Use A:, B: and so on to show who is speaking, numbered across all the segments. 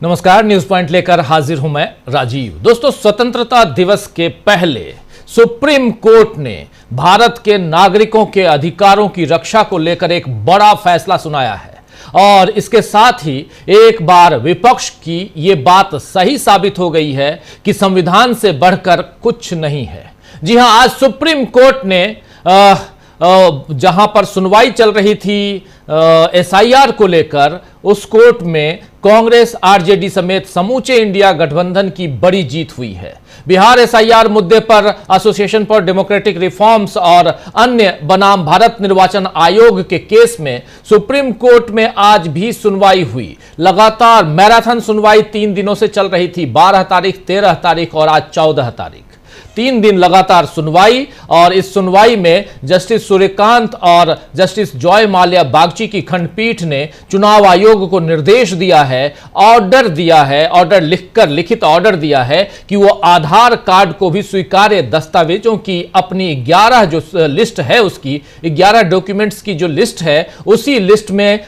A: नमस्कार, news point लेकर हाजिर हूं मैं राजीव। दोस्तों, स्वतंत्रता दिवस के पहले सुप्रीम कोर्ट ने भारत के नागरिकों के अधिकारों की रक्षा को लेकर एक बड़ा फैसला सुनाया है और इसके साथ ही एक बार विपक्ष की यह बात सही साबित हो गई है कि संविधान से बढ़कर कुछ नहीं है। जी हां, आज सुप्रीम कोर्ट ने जहां पर सुनवाई चल रही थी एसआईआर को लेकर, उस कोर्ट में कांग्रेस, आरजेडी समेत समूचे इंडिया गठबंधन की बड़ी जीत हुई है। बिहार एसआईआर मुद्दे पर एसोसिएशन फॉर डेमोक्रेटिक रिफॉर्म्स और अन्य बनाम भारत निर्वाचन आयोग के केस में सुप्रीम कोर्ट में आज भी सुनवाई हुई। लगातार मैराथन सुनवाई 3 दिनों से चल रही थी, 12 तारीख, 13 तारीख और आज 14 तारीख। 3 दिन लगातार सुनवाई, और इस सुनवाई में जस्टिस सूर्यकांत और जस्टिस जॉय माल्या बागची की खंडपीठ ने चुनाव आयोग को निर्देश दिया है, लिखित ऑर्डर दिया है कि वो आधार कार्ड को भी स्वीकार्य दस्तावेजों की अपनी 11 जो लिस्ट है, उसकी 11 डॉक्यूमेंट्स की जो लिस्ट है, उसी लिस्ट में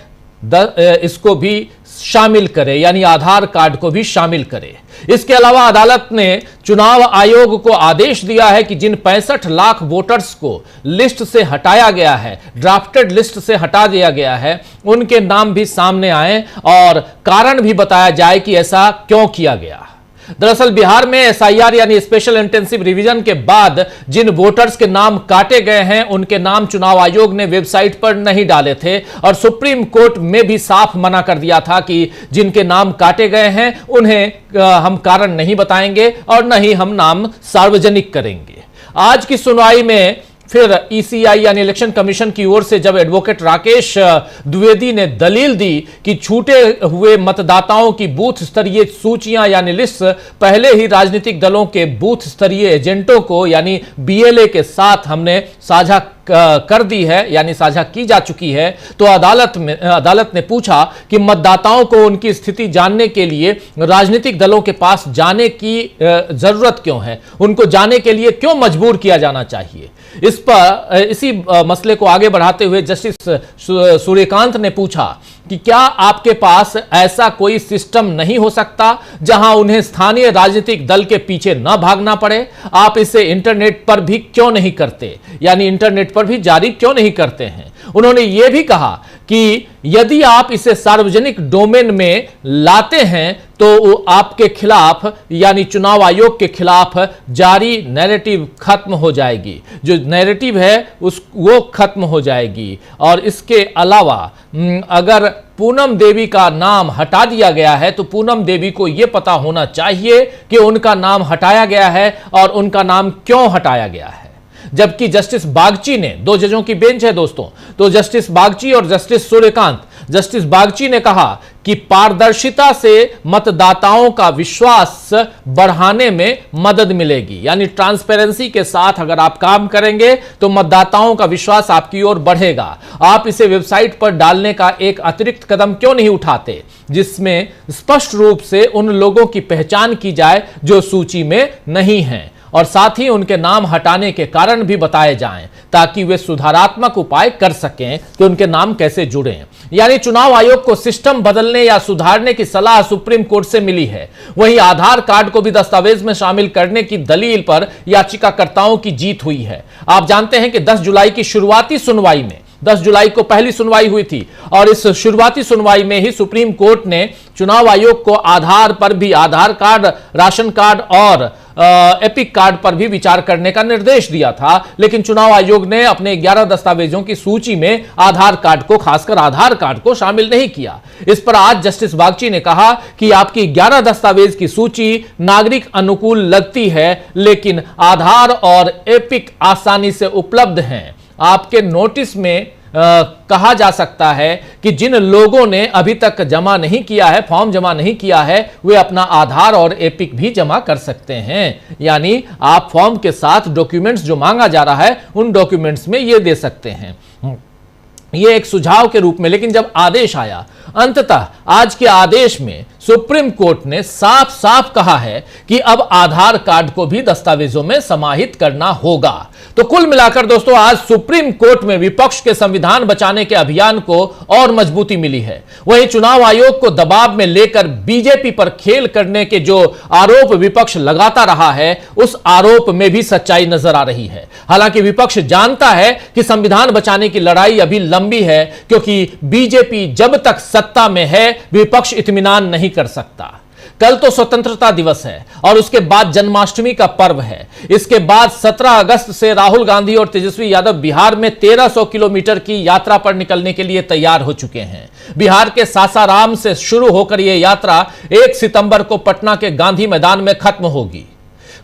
A: इसको भी शामिल करे, यानी आधार कार्ड को भी शामिल करे। इसके अलावा अदालत ने चुनाव आयोग को आदेश दिया है कि जिन 65 लाख वोटर्स को लिस्ट से हटाया गया है, ड्राफ्टेड लिस्ट से हटा दिया गया है, उनके नाम भी सामने आए और कारण भी बताया जाए कि ऐसा क्यों किया गया। दरअसल बिहार में एसआईआर यानी स्पेशल इंटेंसिव रिवीजन के बाद जिन वोटर्स के नाम काटे गए हैं, उनके नाम चुनाव आयोग ने वेबसाइट पर नहीं डाले थे और सुप्रीम कोर्ट में भी साफ मना कर दिया था कि जिनके नाम काटे गए हैं उन्हें हम कारण नहीं बताएंगे और न ही हम नाम सार्वजनिक करेंगे। आज की सुनवाई में फिर ईसीआई यानी इलेक्शन कमीशन की ओर से जब एडवोकेट राकेश द्विवेदी ने दलील दी कि छूटे हुए मतदाताओं की बूथ स्तरीय सूचियां यानी लिस्ट पहले ही राजनीतिक दलों के बूथ स्तरीय एजेंटों को यानी बीएलए के साथ हमने साझा कर दी है, यानी साझा की जा चुकी है, तो अदालत ने पूछा कि मतदाताओं को उनकी स्थिति जानने के लिए राजनीतिक दलों के पास जाने की जरूरत क्यों है, उनको जाने के लिए क्यों मजबूर किया जाना चाहिए। इसी मसले को आगे बढ़ाते हुए जस्टिस सूर्यकांत ने पूछा कि क्या आपके पास ऐसा कोई सिस्टम नहीं हो सकता जहां उन्हें स्थानीय राजनीतिक दल के पीछे न भागना पड़े? आप इसे इंटरनेट पर भी क्यों नहीं करते, यानी इंटरनेट पर भी जारी क्यों नहीं करते हैं? उन्होंने यह भी कहा कि यदि आप इसे सार्वजनिक डोमेन में लाते हैं तो आपके खिलाफ यानी चुनाव आयोग के खिलाफ जारी नैरेटिव खत्म हो जाएगी, जो नैरेटिव है वो खत्म हो जाएगी। और इसके अलावा अगर पूनम देवी का नाम हटा दिया गया है तो पूनम देवी को यह पता होना चाहिए कि उनका नाम हटाया गया है और उनका नाम क्यों हटाया गया है। जबकि जस्टिस बागची ने, 2 जजों की बेंच है दोस्तों, तो जस्टिस बागची और जस्टिस सूर्यकांत, जस्टिस बागची ने कहा कि पारदर्शिता से मतदाताओं का विश्वास बढ़ाने में मदद मिलेगी, यानी ट्रांसपेरेंसी के साथ अगर आप काम करेंगे तो मतदाताओं का विश्वास आपकी ओर बढ़ेगा। आप इसे वेबसाइट पर डालने का एक अतिरिक्त कदम क्यों नहीं उठाते जिसमें स्पष्ट रूप से उन लोगों की पहचान की जाए जो सूची में नहीं हैं, और साथ ही उनके नाम हटाने के कारण भी बताए जाएं ताकि वे सुधारात्मक उपाय कर सकें कि उनके नाम कैसे जुड़ें। यानी चुनाव आयोग को सिस्टम बदलने या सुधारने की सलाह सुप्रीम कोर्ट से मिली है। वहीं आधार कार्ड को भी दस्तावेज में शामिल करने की दलील पर याचिकाकर्ताओं की जीत हुई है। आप जानते हैं कि 10 जुलाई की शुरुआती सुनवाई में, 10 जुलाई को पहली सुनवाई हुई थी और इस शुरुआती सुनवाई में ही सुप्रीम कोर्ट ने चुनाव आयोग को आधार पर भी, आधार कार्ड, राशन कार्ड और एपिक कार्ड पर भी विचार करने का निर्देश दिया था, लेकिन चुनाव आयोग ने अपने 11 दस्तावेजों की सूची में आधार कार्ड को, खासकर आधार कार्ड को शामिल नहीं किया। इस पर आज जस्टिस बागची ने कहा कि आपकी 11 दस्तावेज की सूची नागरिक अनुकूल लगती है, लेकिन आधार और एपिक आसानी से उपलब्ध हैं। आपके नोटिस में कहा जा सकता है कि जिन लोगों ने अभी तक जमा नहीं किया है, फॉर्म जमा नहीं किया है, वे अपना आधार और एपिक भी जमा कर सकते हैं। यानी आप फॉर्म के साथ डॉक्यूमेंट्स जो मांगा जा रहा है उन डॉक्यूमेंट्स में ये दे सकते हैं। ये एक सुझाव के रूप में, लेकिन जब आदेश आया, अंततः आज के आदेश में सुप्रीम कोर्ट ने साफ साफ कहा है कि अब आधार कार्ड को भी दस्तावेजों में समाहित करना होगा। तो कुल मिलाकर दोस्तों आज सुप्रीम कोर्ट में विपक्ष के संविधान बचाने के अभियान को और मजबूती मिली है। वहीं चुनाव आयोग को दबाव में लेकर बीजेपी पर खेल करने के जो आरोप विपक्ष लगाता रहा है, उस आरोप में भी सच्चाई नजर आ रही है। हालांकि विपक्ष जानता है कि संविधान बचाने की लड़ाई अभी लंबी है, क्योंकि बीजेपी जब तक सत्ता में है विपक्ष इत्मीनान नहीं कर सकता। कल तो स्वतंत्रता दिवस है और उसके बाद जन्माष्टमी का पर्व है। इसके बाद 17 अगस्त से राहुल गांधी और तेजस्वी यादव बिहार में 1300 किलोमीटर की यात्रा पर निकलने के लिए तैयार हो चुके हैं। बिहार के सासाराम से शुरू होकर यह यात्रा 1 सितंबर को पटना के गांधी मैदान में खत्म होगी।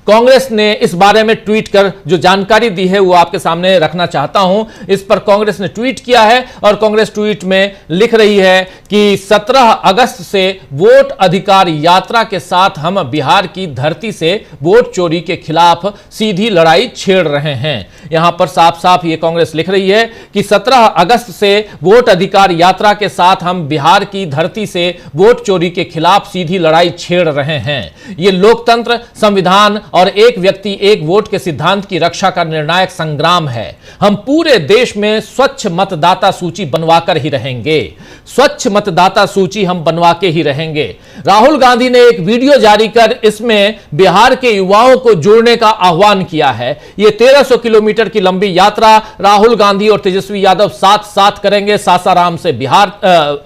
A: कांग्रेस ने इस बारे में ट्वीट कर जो जानकारी दी है वो आपके सामने रखना चाहता हूं। इस पर कांग्रेस ने ट्वीट किया है और कांग्रेस ट्वीट में लिख रही है कि 17 अगस्त से वोट अधिकार यात्रा के साथ हम बिहार की धरती से वोट चोरी के खिलाफ सीधी लड़ाई छेड़ रहे हैं। यहां पर साफ साफ ये कांग्रेस लिख रही है कि 17 अगस्त से वोट अधिकार यात्रा के साथ हम बिहार की धरती से वोट चोरी के खिलाफ सीधी लड़ाई छेड़ रहे हैं। ये लोकतंत्र, संविधान और एक व्यक्ति एक वोट के सिद्धांत की रक्षा का निर्णायक संग्राम है। हम पूरे देश में स्वच्छ मतदाता सूची बनवाकर ही रहेंगे। स्वच्छ मतदाता सूची हम बनवा के ही रहेंगे। राहुल गांधी ने एक वीडियो जारी कर इसमें बिहार के युवाओं को जोड़ने का आह्वान किया है। यह 1300 किलोमीटर की लंबी यात्रा राहुल गांधी और तेजस्वी यादव साथ साथ करेंगे, सासाराम से बिहार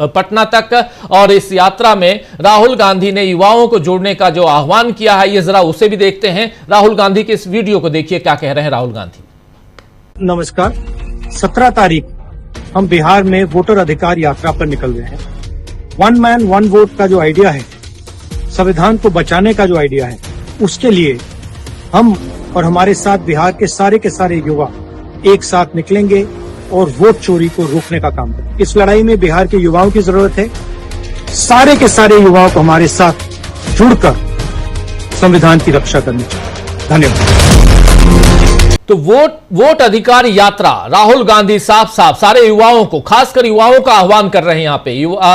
A: पटना तक। और इस यात्रा में राहुल गांधी ने युवाओं को जोड़ने का जो आह्वान किया है, यह जरा उसे भी देखते हैं। राहुल गांधी के इस वीडियो को देखिए, क्या कह रहे हैं राहुल गांधी।
B: नमस्कार। 17 तारीख हम बिहार में वोटर अधिकार यात्रा पर निकल रहे हैं। 1 मैन 1 वोट का जो आइडिया है, संविधान को बचाने का जो आइडिया है, उसके लिए हम और हमारे साथ बिहार के सारे युवा एक साथ निकलेंगे और वोट चोरी को रोकने का काम करेंगे। इस लड़ाई में बिहार के युवाओं की जरूरत है। सारे के सारे युवाओं को हमारे साथ जुड़कर संविधान की रक्षा करनी चाहिए। धन्यवाद।
A: तो वोट अधिकार यात्रा राहुल गांधी साफ साफ सारे युवाओं को, खासकर युवाओं का आह्वान कर रहे हैं। यहां पे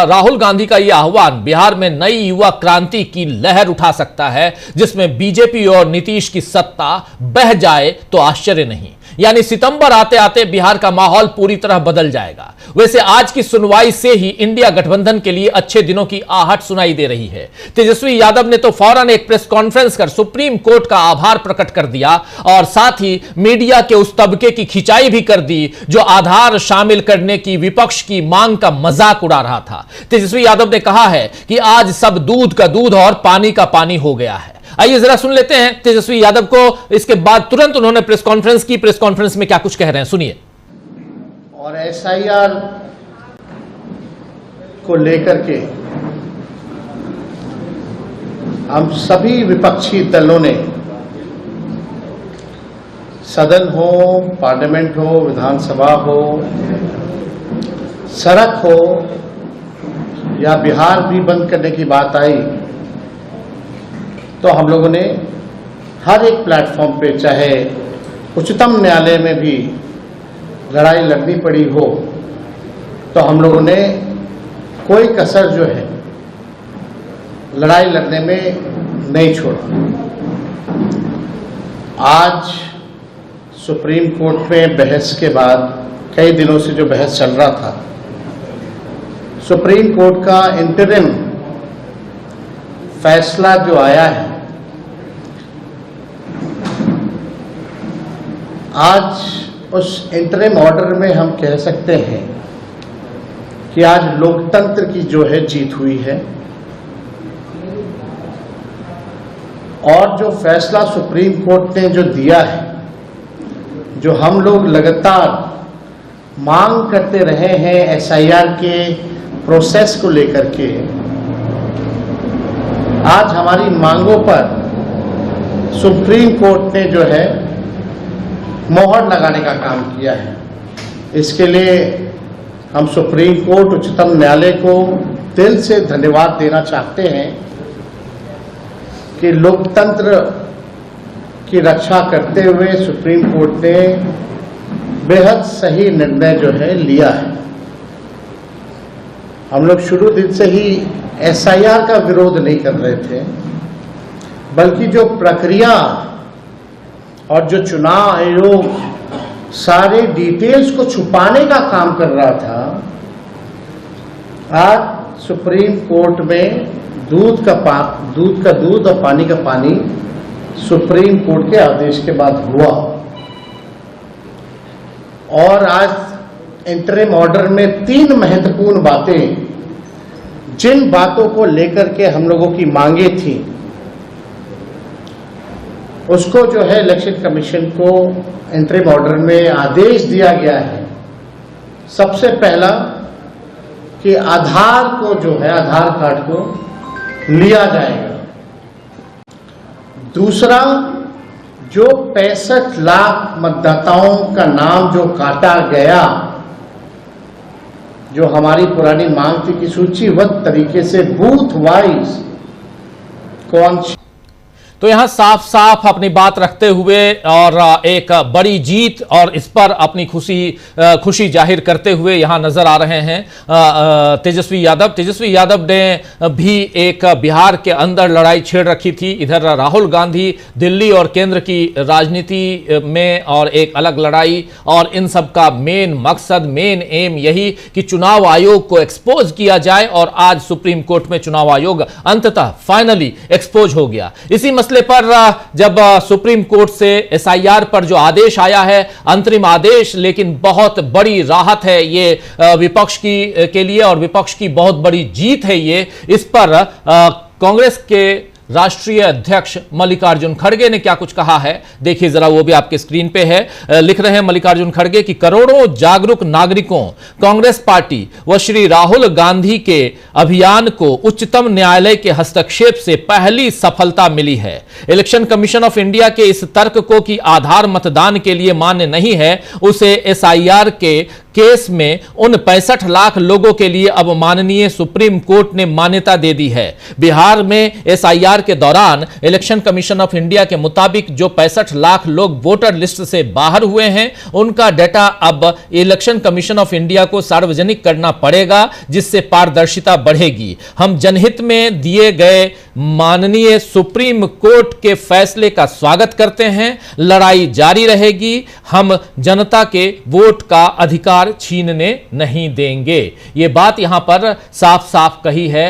A: राहुल गांधी का यह आह्वान बिहार में नई युवा क्रांति की लहर उठा सकता है, जिसमें बीजेपी और नीतीश की सत्ता बह जाए तो आश्चर्य नहीं। यानी सितंबर आते आते बिहार का माहौल पूरी तरह बदल जाएगा। वैसे आज की सुनवाई से ही इंडिया गठबंधन के लिए अच्छे दिनों की आहट सुनाई दे रही है। तेजस्वी यादव ने तो फौरन एक प्रेस कॉन्फ्रेंस कर सुप्रीम कोर्ट का आभार प्रकट कर दिया और साथ ही मीडिया के उस तबके की खिंचाई भी कर दी जो आधार शामिल करने की विपक्ष की मांग का मजाक उड़ा रहा था। तेजस्वी यादव ने कहा है कि आज सब दूध का दूध और पानी का पानी हो गया है। आइए जरा सुन लेते हैं तेजस्वी यादव को। इसके बाद तुरंत उन्होंने प्रेस कॉन्फ्रेंस की। प्रेस कॉन्फ्रेंस में क्या कुछ कह रहे हैं, सुनिए।
C: और एसआईआर को लेकर के हम सभी विपक्षी दलों ने, सदन हो, पार्लियामेंट हो, विधानसभा हो, सड़क हो या बिहार भी बंद करने की बात आई, तो हम लोगों ने हर एक प्लेटफॉर्म पे, चाहे उच्चतम न्यायालय में भी लड़ाई लड़नी पड़ी हो, तो हम लोगों ने कोई कसर जो है लड़ाई लड़ने में नहीं छोड़ा। आज सुप्रीम कोर्ट में बहस के बाद, कई दिनों से जो बहस चल रहा था, सुप्रीम कोर्ट का इंटरिम फैसला जो आया है, आज उस इंटरिम ऑर्डर में हम कह सकते हैं कि आज लोकतंत्र की जो है जीत हुई है। और जो फैसला सुप्रीम कोर्ट ने जो दिया है, जो हम लोग लगातार मांग करते रहे हैं एसआईआर के प्रोसेस को लेकर के, आज हमारी मांगों पर सुप्रीम कोर्ट ने जो है मोहर लगाने का काम किया है। इसके लिए हम सुप्रीम कोर्ट, उच्चतम न्यायालय को दिल से धन्यवाद देना चाहते हैं कि लोकतंत्र की रक्षा करते हुए सुप्रीम कोर्ट ने बेहद सही निर्णय जो है लिया है। हम लोग शुरू दिन से ही एसआईआर का विरोध नहीं कर रहे थे, बल्कि जो प्रक्रिया और जो चुनाव आयोग सारे डिटेल्स को छुपाने का काम कर रहा था, आज सुप्रीम कोर्ट में दूध का दूध और पानी का पानी सुप्रीम कोर्ट के आदेश के बाद हुआ। और आज इंटरिम ऑर्डर में 3 महत्वपूर्ण बातें, जिन बातों को लेकर के हम लोगों की मांगे थी, उसको जो है इलेक्शन कमीशन को इंटरिम ऑर्डर में आदेश दिया गया है। सबसे पहला कि आधार को जो है, आधार कार्ड को लिया जाएगा। दूसरा, जो 65 लाख मतदाताओं का नाम जो काटा गया, जो हमारी पुरानी मांग थी कि सूचीबद्ध तरीके से बूथ वाइज कौन।
A: तो यहां साफ साफ अपनी बात रखते हुए और एक बड़ी जीत और इस पर अपनी खुशी जाहिर करते हुए यहां नजर आ रहे हैं तेजस्वी यादव ने भी एक बिहार के अंदर लड़ाई छेड़ रखी थी। इधर राहुल गांधी दिल्ली और केंद्र की राजनीति में और एक अलग लड़ाई, और इन सब का मेन मकसद, मेन एम यही कि चुनाव आयोग को एक्सपोज किया जाए। और आज सुप्रीम कोर्ट में चुनाव आयोग अंततः फाइनली एक्सपोज हो गया। इसी मसले पर जब सुप्रीम कोर्ट से एसआईआर पर जो आदेश आया है, अंतरिम आदेश, लेकिन बहुत बड़ी राहत है ये विपक्ष के लिए और विपक्ष की बहुत बड़ी जीत है ये। इस पर कांग्रेस के राष्ट्रीय अध्यक्ष मल्लिकार्जुन खड़गे ने क्या कुछ कहा है, देखिए जरा, वो भी आपके स्क्रीन पे है। लिख रहे हैं मल्लिकार्जुन खड़गे कि करोड़ों जागरूक नागरिकों, कांग्रेस पार्टी व श्री राहुल गांधी के अभियान को उच्चतम न्यायालय के हस्तक्षेप से पहली सफलता मिली है। इलेक्शन कमीशन ऑफ इंडिया के इस तर्क को कि आधार मतदान के लिए मान्य नहीं है, उसे एसआईआर के केस में उन 65 लाख लोगों के लिए अब माननीय सुप्रीम कोर्ट ने मान्यता दे दी है। बिहार में एसआईआर के दौरान इलेक्शन कमीशन ऑफ इंडिया के मुताबिक जो 65 लाख लोग वोटर लिस्ट से बाहर हुए हैं, उनका डेटा अब इलेक्शन कमीशन ऑफ इंडिया को सार्वजनिक करना पड़ेगा, जिससे पारदर्शिता बढ़ेगी। हम जनहित में दिए गए माननीय सुप्रीम कोर्ट के फैसले का स्वागत करते हैं। लड़ाई जारी रहेगी, हम जनता के वोट का अधिकार छीनने नहीं देंगे। यह बात यहां पर साफ साफ कही है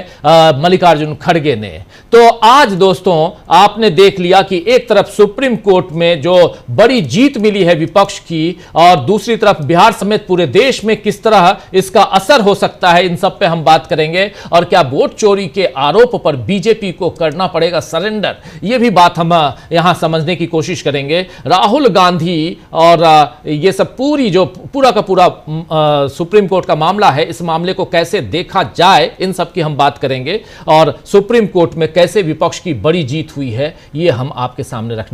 A: मल्लिकार्जुन खड़गे ने। तो आज दोस्तों आपने देख लिया कि एक तरफ सुप्रीम कोर्ट में जो बड़ी जीत मिली है विपक्ष की, और दूसरी तरफ बिहार समेत पूरे देश में किस तरह इसका असर हो सकता है, इन सब पे हम बात करेंगे। और क्या वोट चोरी के आरोप पर बीजेपी को करना पड़ेगा सरेंडर, यह भी बात हम यहां समझने की कोशिश करेंगे। राहुल गांधी और यह सब पूरा का पूरा सुप्रीम कोर्ट का मामला है, इस मामले को कैसे देखा जाए, इन सब की हम बात करेंगे। और सुप्रीम कोर्ट में कैसे विपक्ष की बड़ी जीत हुई है, यह हम आपके सामने रखने